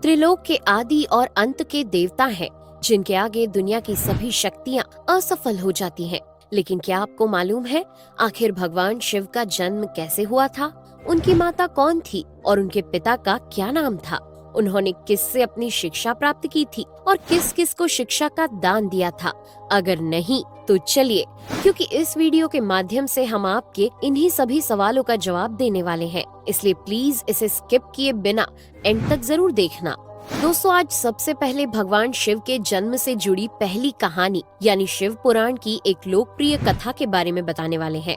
त्रिलोक के आदि और अंत के देवता हैं, जिनके आगे दुनिया की सभी शक्तियाँ असफल हो जाती हैं। लेकिन क्या आपको मालूम है आखिर भगवान शिव का जन्म कैसे हुआ था? उनकी माता कौन थी और उनके पिता का क्या नाम था? उन्होंने किससे अपनी शिक्षा प्राप्त की थी और किस किस को शिक्षा का दान दिया था? अगर नहीं तो चलिए, क्योंकि इस वीडियो के माध्यम से हम आपके इन्हीं सभी सवालों का जवाब देने वाले हैं, इसलिए प्लीज इसे स्किप किए बिना एंड तक जरूर देखना। दोस्तों, आज सबसे पहले भगवान शिव के जन्म से जुड़ी पहली कहानी यानी शिव पुराण की एक लोकप्रिय कथा के बारे में बताने वाले हैं।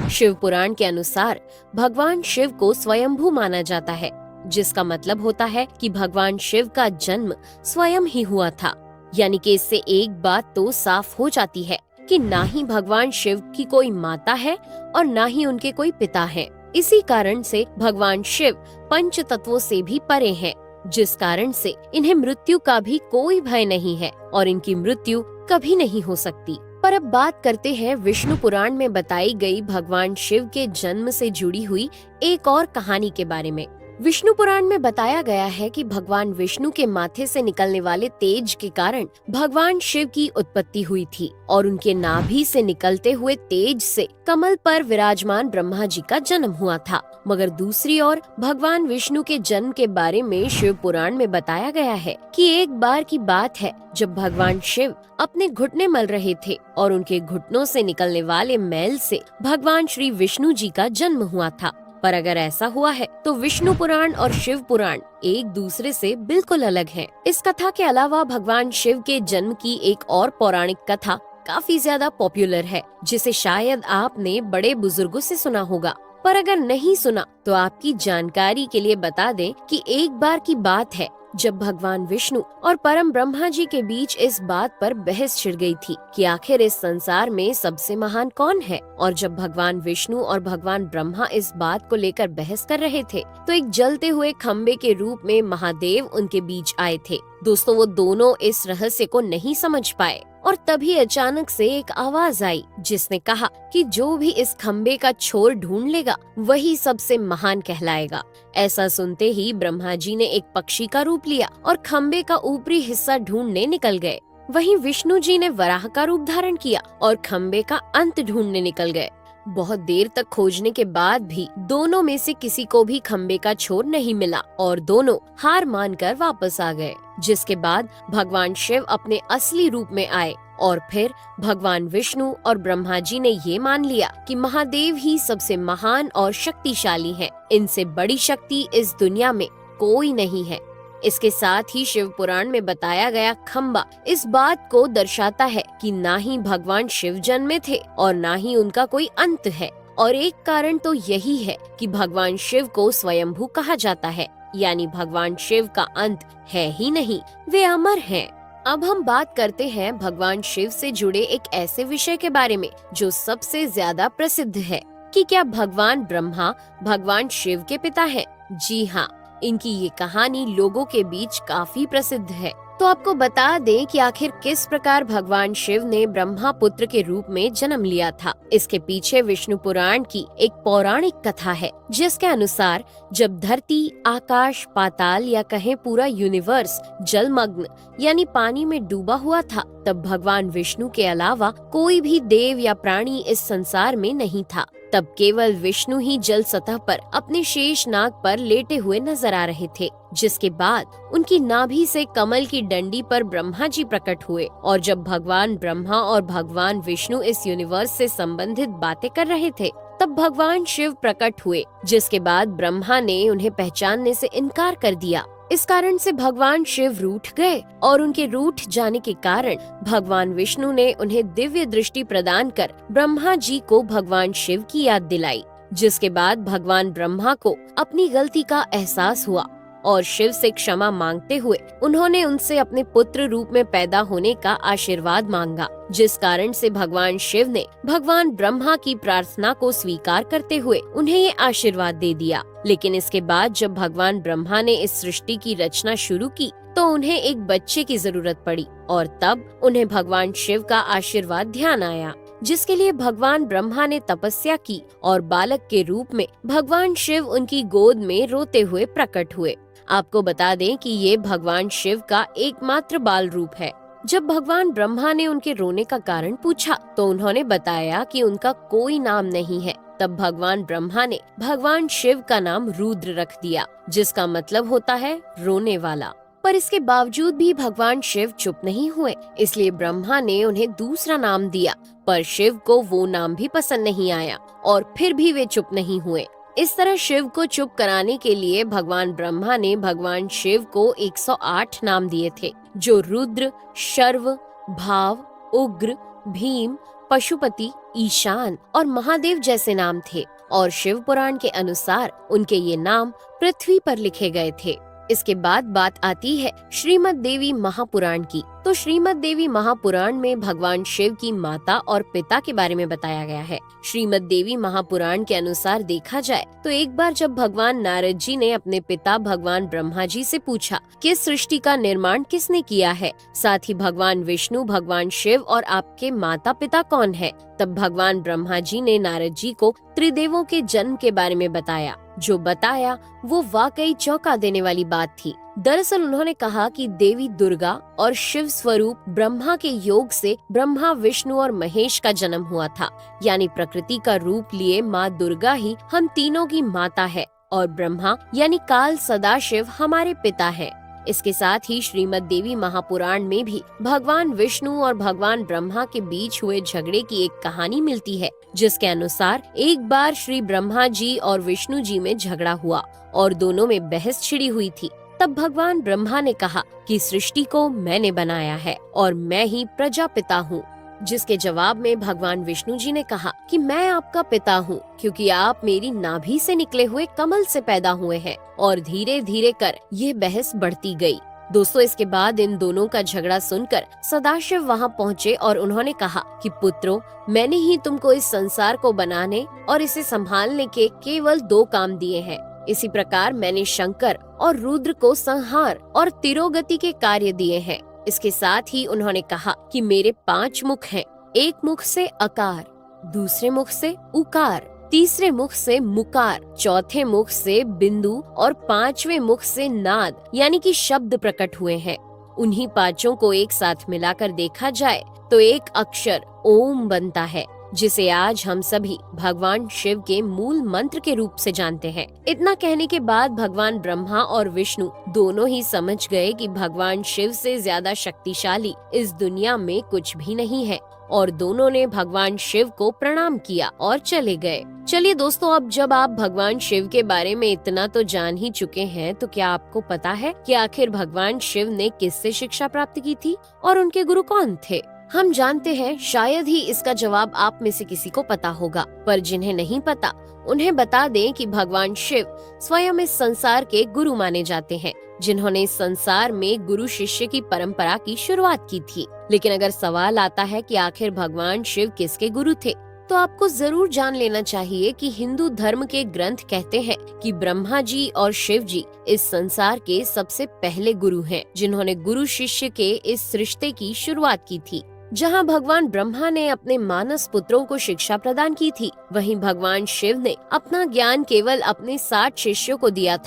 शिव पुराण के अनुसार भगवान शिव को स्वयंभू माना जाता है, जिसका मतलब होता है कि भगवान शिव का जन्म स्वयं ही हुआ था। यानी कि इससे एक बात तो साफ हो जाती है कि ना ही भगवान शिव की कोई माता है और ना ही उनके कोई पिता हैं। इसी कारण से भगवान शिव पंच तत्वों से भी परे हैं, जिस कारण से इन्हें मृत्यु का भी कोई भय नहीं है और इनकी मृत्यु कभी नहीं हो सकती। पर अब बात करते हैं विष्णु पुराण में बताई गई भगवान शिव के जन्म से जुड़ी हुई एक और कहानी के बारे में। विष्णु पुराण में बताया गया है कि भगवान विष्णु के माथे से निकलने वाले तेज के कारण भगवान शिव की उत्पत्ति हुई थी और उनके नाभि से निकलते हुए तेज से कमल पर विराजमान ब्रह्मा जी का जन्म हुआ था। मगर दूसरी ओर भगवान विष्णु के जन्म के बारे में शिव पुराण में बताया गया है कि एक बार की बात है जब भगवान शिव अपने घुटने मल रहे थे और उनके घुटनों से निकलने वाले मैल से भगवान श्री विष्णु जी का जन्म हुआ था। पर अगर ऐसा हुआ है तो विष्णु पुराण और शिव पुराण एक दूसरे से बिल्कुल अलग हैं। इस कथा के अलावा भगवान शिव के जन्म की एक और पौराणिक कथा काफी ज्यादा पॉपुलर है, जिसे शायद आपने बड़े बुजुर्गों से सुना होगा। पर अगर नहीं सुना तो आपकी जानकारी के लिए बता दें कि एक बार की बात है जब भगवान विष्णु और परम ब्रह्मा जी के बीच इस बात पर बहस छिड़ गई थी कि आखिर इस संसार में सबसे महान कौन है। और जब भगवान विष्णु और भगवान ब्रह्मा इस बात को लेकर बहस कर रहे थे तो एक जलते हुए खम्बे के रूप में महादेव उनके बीच आए थे। दोस्तों, वो दोनों इस रहस्य को नहीं समझ पाए और तभी अचानक से एक आवाज आई जिसने कहा कि जो भी इस खम्बे का छोर ढूंढ लेगा वही सबसे महान कहलाएगा। ऐसा सुनते ही ब्रह्मा जी ने एक पक्षी का रूप लिया और खम्बे का ऊपरी हिस्सा ढूंढने निकल गए। वहीं विष्णु जी ने वराह का रूप धारण किया और खम्बे का अंत ढूंढने निकल गए। बहुत देर तक खोजने के बाद भी दोनों में से किसी को भी खम्बे का छोर नहीं मिला और दोनों हार मानकर वापस आ गए। जिसके बाद भगवान शिव अपने असली रूप में आए और फिर भगवान विष्णु और ब्रह्मा जी ने ये मान लिया कि महादेव ही सबसे महान और शक्तिशाली हैं। इनसे बड़ी शक्ति इस दुनिया में कोई नहीं है। इसके साथ ही शिव पुराण में बताया गया खम्बा इस बात को दर्शाता है कि ना ही भगवान शिव जन्मे थे और ना ही उनका कोई अंत है। और एक कारण तो यही है कि भगवान शिव को स्वयंभू कहा जाता है, यानी भगवान शिव का अंत है ही नहीं, वे अमर हैं। अब हम बात करते हैं भगवान शिव से जुड़े एक ऐसे विषय के बारे में जो सबसे ज्यादा प्रसिद्ध है कि क्या भगवान ब्रह्मा भगवान शिव के पिता हैं? जी हाँ, इनकी ये कहानी लोगों के बीच काफी प्रसिद्ध है। तो आपको बता दें कि आखिर किस प्रकार भगवान शिव ने ब्रह्मा पुत्र के रूप में जन्म लिया था। इसके पीछे विष्णु पुराण की एक पौराणिक कथा है, जिसके अनुसार जब धरती, आकाश, पाताल या कहें पूरा यूनिवर्स जलमग्न यानी पानी में डूबा हुआ था, तब भगवान विष्णु के अलावा कोई भी देव या प्राणी इस संसार में नहीं था। तब केवल विष्णु ही जल सतह पर अपने शेष नाग पर लेटे हुए नजर आ रहे थे। जिसके बाद उनकी नाभि से कमल की डंडी पर ब्रह्मा जी प्रकट हुए और जब भगवान ब्रह्मा और भगवान विष्णु इस यूनिवर्स से संबंधित बातें कर रहे थे तब भगवान शिव प्रकट हुए, जिसके बाद ब्रह्मा ने उन्हें पहचानने से इनकार कर दिया। इस कारण से भगवान शिव रूठ गए और उनके रूठ जाने के कारण भगवान विष्णु ने उन्हें दिव्य दृष्टि प्रदान कर ब्रह्मा जी को भगवान शिव की याद दिलाई। जिसके बाद भगवान ब्रह्मा को अपनी गलती का एहसास हुआ और शिव से क्षमा मांगते हुए उन्होंने उनसे अपने पुत्र रूप में पैदा होने का आशीर्वाद मांगा। जिस कारण से भगवान शिव ने भगवान ब्रह्मा की प्रार्थना को स्वीकार करते हुए उन्हें ये आशीर्वाद दे दिया। लेकिन इसके बाद जब भगवान ब्रह्मा ने इस सृष्टि की रचना शुरू की तो उन्हें एक बच्चे की जरूरत पड़ी और तब उन्हें भगवान शिव का आशीर्वाद ध्यान आया, जिसके लिए भगवान ब्रह्मा ने तपस्या की और बालक के रूप में भगवान शिव उनकी गोद में रोते हुए प्रकट हुए। आपको बता दें कि ये भगवान शिव का एकमात्र बाल रूप है। जब भगवान ब्रह्मा ने उनके रोने का कारण पूछा तो उन्होंने बताया कि उनका कोई नाम नहीं है। तब भगवान ब्रह्मा ने भगवान शिव का नाम रुद्र रख दिया, जिसका मतलब होता है रोने वाला। पर इसके बावजूद भी भगवान शिव चुप नहीं हुए, इसलिए ब्रह्मा ने उन्हें दूसरा नाम दिया। पर शिव को वो नाम भी पसंद नहीं आया और फिर भी वे चुप नहीं हुए। इस तरह शिव को चुप कराने के लिए भगवान ब्रह्मा ने भगवान शिव को 108 नाम दिए थे, जो रुद्र, शर्व, भाव, उग्र, भीम, पशुपति, ईशान और महादेव जैसे नाम थे। और शिव पुराण के अनुसार उनके ये नाम पृथ्वी पर लिखे गए थे। इसके बाद बात आती है श्रीमद् देवी महापुराण की। तो श्रीमद् देवी महापुराण में भगवान शिव की माता और पिता के बारे में बताया गया है। श्रीमद् देवी महापुराण के अनुसार देखा जाए तो एक बार जब भगवान नारद जी ने अपने पिता भगवान ब्रह्मा जी से पूछा कि सृष्टि का निर्माण किसने किया है, साथ ही भगवान विष्णु, भगवान शिव और आपके माता पिता कौन है, तब भगवान ब्रह्मा जी ने नारद जी को त्रिदेवों के जन्म के बारे में बताया। जो बताया वो वाकई चौंका देने वाली बात थी। दरअसल उन्होंने कहा कि देवी दुर्गा और शिव स्वरूप ब्रह्मा के योग से ब्रह्मा, विष्णु और महेश का जन्म हुआ था। यानी प्रकृति का रूप लिए माँ दुर्गा ही हम तीनों की माता है और ब्रह्मा यानी काल सदाशिव हमारे पिता है। इसके साथ ही श्रीमद् देवी महापुराण में भी भगवान विष्णु और भगवान ब्रह्मा के बीच हुए झगड़े की एक कहानी मिलती है, जिसके अनुसार एक बार श्री ब्रह्मा जी और विष्णु जी में झगड़ा हुआ और दोनों में बहस छिड़ी हुई थी। तब भगवान ब्रह्मा ने कहा कि सृष्टि को मैंने बनाया है और मैं ही प्रजापिता हूँ, जिसके जवाब में भगवान विष्णु जी ने कहा कि मैं आपका पिता हूँ, क्योंकि आप मेरी नाभि से निकले हुए कमल से पैदा हुए हैं। और धीरे धीरे कर ये बहस बढ़ती गई। दोस्तों, इसके बाद इन दोनों का झगड़ा सुनकर सदाशिव वहाँ पहुँचे और उन्होंने कहा कि पुत्रों, मैंने ही तुमको इस संसार को बनाने और इसे संभालने के केवल 2 काम दिए हैं। इसी प्रकार मैंने शंकर और रुद्र को संहार और तिरोगति के कार्य दिए हैं। इसके साथ ही उन्होंने कहा कि मेरे 5 मुख हैं। एक मुख से अकार, दूसरे मुख से उकार, तीसरे मुख से मुकार, चौथे मुख से बिंदु और 5वें मुख से नाद यानी कि शब्द प्रकट हुए हैं। उन्हीं 5 को एक साथ मिलाकर देखा जाए तो एक अक्षर ओम बनता है, जिसे आज हम सभी भगवान शिव के मूल मंत्र के रूप से जानते हैं। इतना कहने के बाद भगवान ब्रह्मा और विष्णु दोनों ही समझ गए कि भगवान शिव से ज्यादा शक्तिशाली इस दुनिया में कुछ भी नहीं है और दोनों ने भगवान शिव को प्रणाम किया और चले गए। चलिए दोस्तों, अब जब आप भगवान शिव के बारे में इतना तो जान ही चुके हैं, तो क्या आपको पता है कि आखिर भगवान शिव ने किससे शिक्षा प्राप्त की थी और उनके गुरु कौन थे? हम जानते हैं शायद ही इसका जवाब आप में से किसी को पता होगा, पर जिन्हें नहीं पता उन्हें बता दें कि भगवान शिव स्वयं इस संसार के गुरु माने जाते हैं, जिन्होंने इस संसार में गुरु शिष्य की परंपरा की शुरुआत की थी। लेकिन अगर सवाल आता है कि आखिर भगवान शिव किसके गुरु थे, तो आपको जरूर जान लेना चाहिए कि हिंदू धर्म के ग्रंथ कहते हैं कि ब्रह्मा जी और शिव जी इस संसार के सबसे पहले गुरु हैं, जिन्होंने गुरु शिष्य के इस रिश्ते की शुरुआत की थी। जहां भगवान ब्रह्मा ने अपने मानस पुत्रों को शिक्षा प्रदान की थी, वहीं भगवान शिव ने अपना ज्ञान केवल अपने 60 शिष्यों को दिया था।